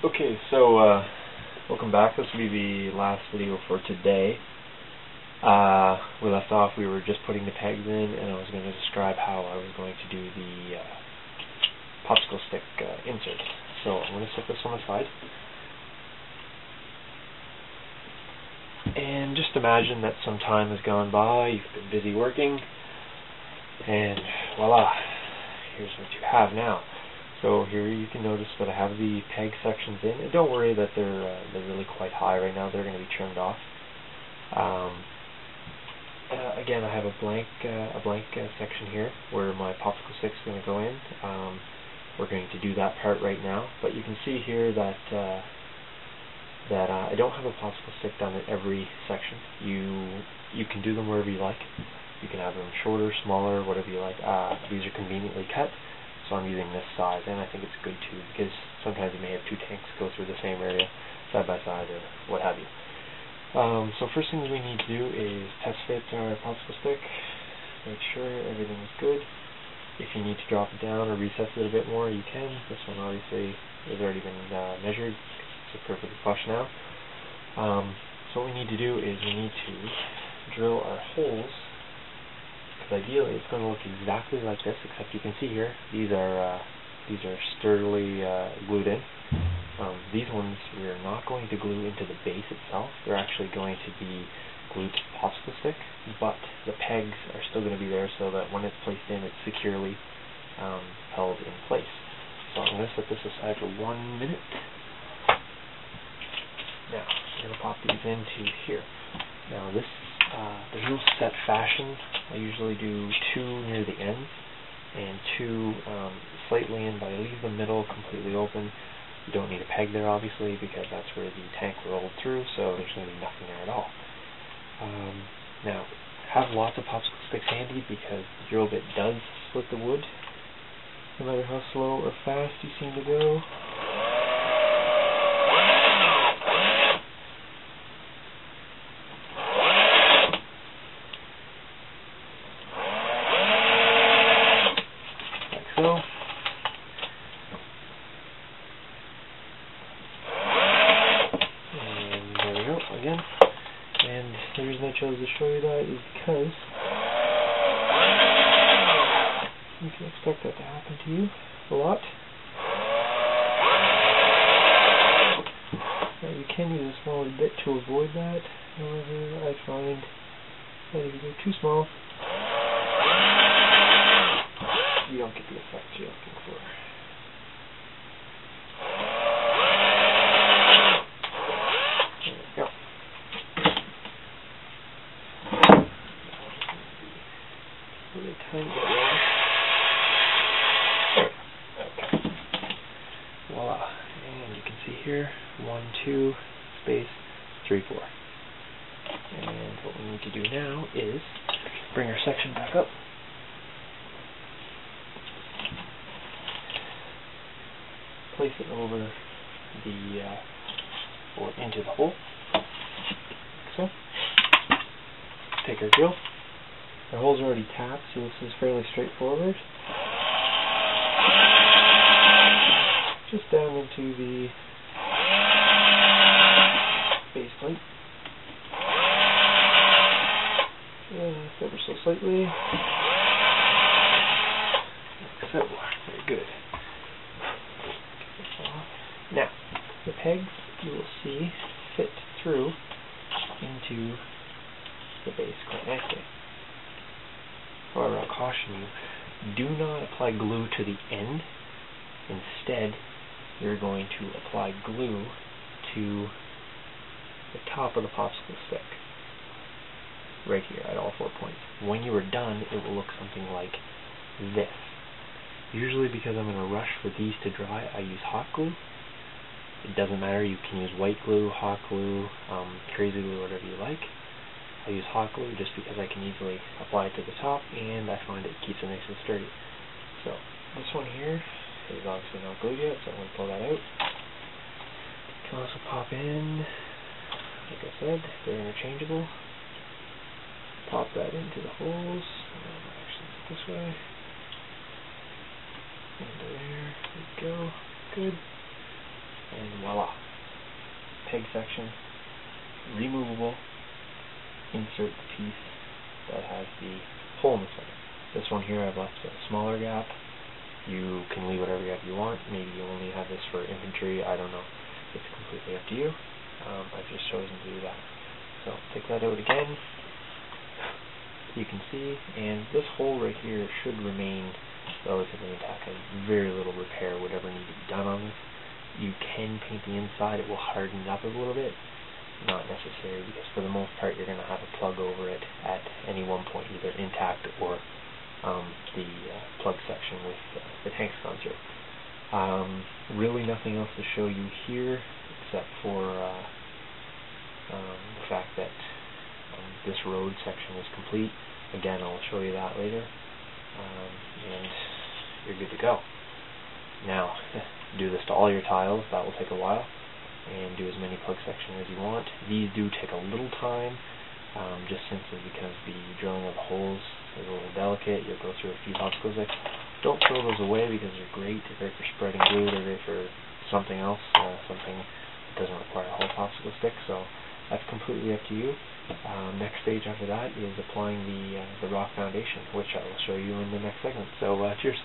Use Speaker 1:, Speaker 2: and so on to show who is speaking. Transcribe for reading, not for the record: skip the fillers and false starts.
Speaker 1: Okay, so welcome back. This will be the last video for today. We left off, we were just putting the pegs in, and I was going to describe how I was going to do the popsicle stick insert. So I'm going to set this one aside. And just imagine that some time has gone by, you've been busy working, and voila, here's what you have now. So here you can notice that I have the peg sections in, and don't worry that they're really quite high right now. They're going to be trimmed off. Again, I have a blank section here where my popsicle stick is going to go in. We're going to do that part right now, but you can see here that I don't have a popsicle stick done in every section. You can do them wherever you like. You can have them shorter, smaller, whatever you like. These are conveniently cut. So I'm using this size, and I think it's good too, because sometimes you may have two tanks go through the same area, side by side, or what have you. So first things we need to do is test fit our popsicle stick, make sure everything is good. If you need to drop it down or recess it a bit more, you can. This one obviously has already been measured, it's perfectly flush now. So what we need to do is we need to drill our holes. Ideally, it's going to look exactly like this, except you can see here these are sturdily glued in. These ones we are not going to glue into the base itself. They're actually going to be glued to the popsicle stick, but the pegs are still going to be there so that when it's placed in, it's securely held in place. So I'm going to set this aside for 1 minute. Now I'm going to pop these into here. Now this there's no set fashion. I usually do 2 near the ends and 2 slightly in, but I leave the middle completely open. You don't need a peg there, obviously, because that's where the tank rolled through, so there's going to be nothing there at all. Now, have lots of popsicle sticks handy, because the drill bit does split the wood, no matter how slow or fast you seem to go. Again, and the reason I chose to show you that is because you can expect that to happen to you a lot. Now you can use a smaller bit to avoid that. However, I find that if you go too small, you don't get the effect you're looking for. Tiny bit wrong. Okay. Voila. And you can see here 1, 2, space, 3, 4. And what we need to do now is bring our section back up. Place it over the or into the hole. Like so. Take our drill. The holes are already tapped, so this is fairly straightforward. Just down into the base plate. Just ever so slightly. Like so. Very good. Now, the pegs you will see fit through into the base quite nicely. However, I'll caution you, do not apply glue to the end. Instead, you're going to apply glue to the top of the popsicle stick, right here at all 4 points. When you are done, it will look something like this. Usually, because I'm in a rush for these to dry, I use hot glue. It doesn't matter, you can use white glue, hot glue, crazy glue, whatever you like. I use hot glue just because I can easily apply it to the top, and I find it keeps it nice and sturdy. So this one here is obviously not glued yet, so I'm going to pull that out. You can also pop in, like I said, they're interchangeable. Pop that into the holes. Actually, this way. Into there. There we go. Good. and voila. Peg section, removable, insert the piece that has the hole in the center. This one here I've left a smaller gap. You can leave whatever gap you want. Maybe you only have this for infantry, I don't know. It's completely up to you. I've just chosen to do that. So take that out again. You can see, and this hole right here should remain relatively intact, and very little repair would ever need to be done on this. You can paint the inside, it will harden it up a little bit. Not necessary, because for the most part you're going to have a plug over it at any one point, either intact or the plug section with the tanks gone through. Really nothing else to show you here except for the fact that this road section is complete. Again, I'll show you that later, and you're good to go. Now, do this to all your tiles. That will take a while, and do as many plug sections as you want. These do take a little time, just simply because the drilling of the holes is a little delicate. You'll go through a few obstacles there. Don't throw those away because they're great. They're great for spreading glue. They're great for something else, something that doesn't require a whole popsicle stick. So that's completely up to you. Next stage after that is applying the rock foundation, which I will show you in the next segment. So cheers.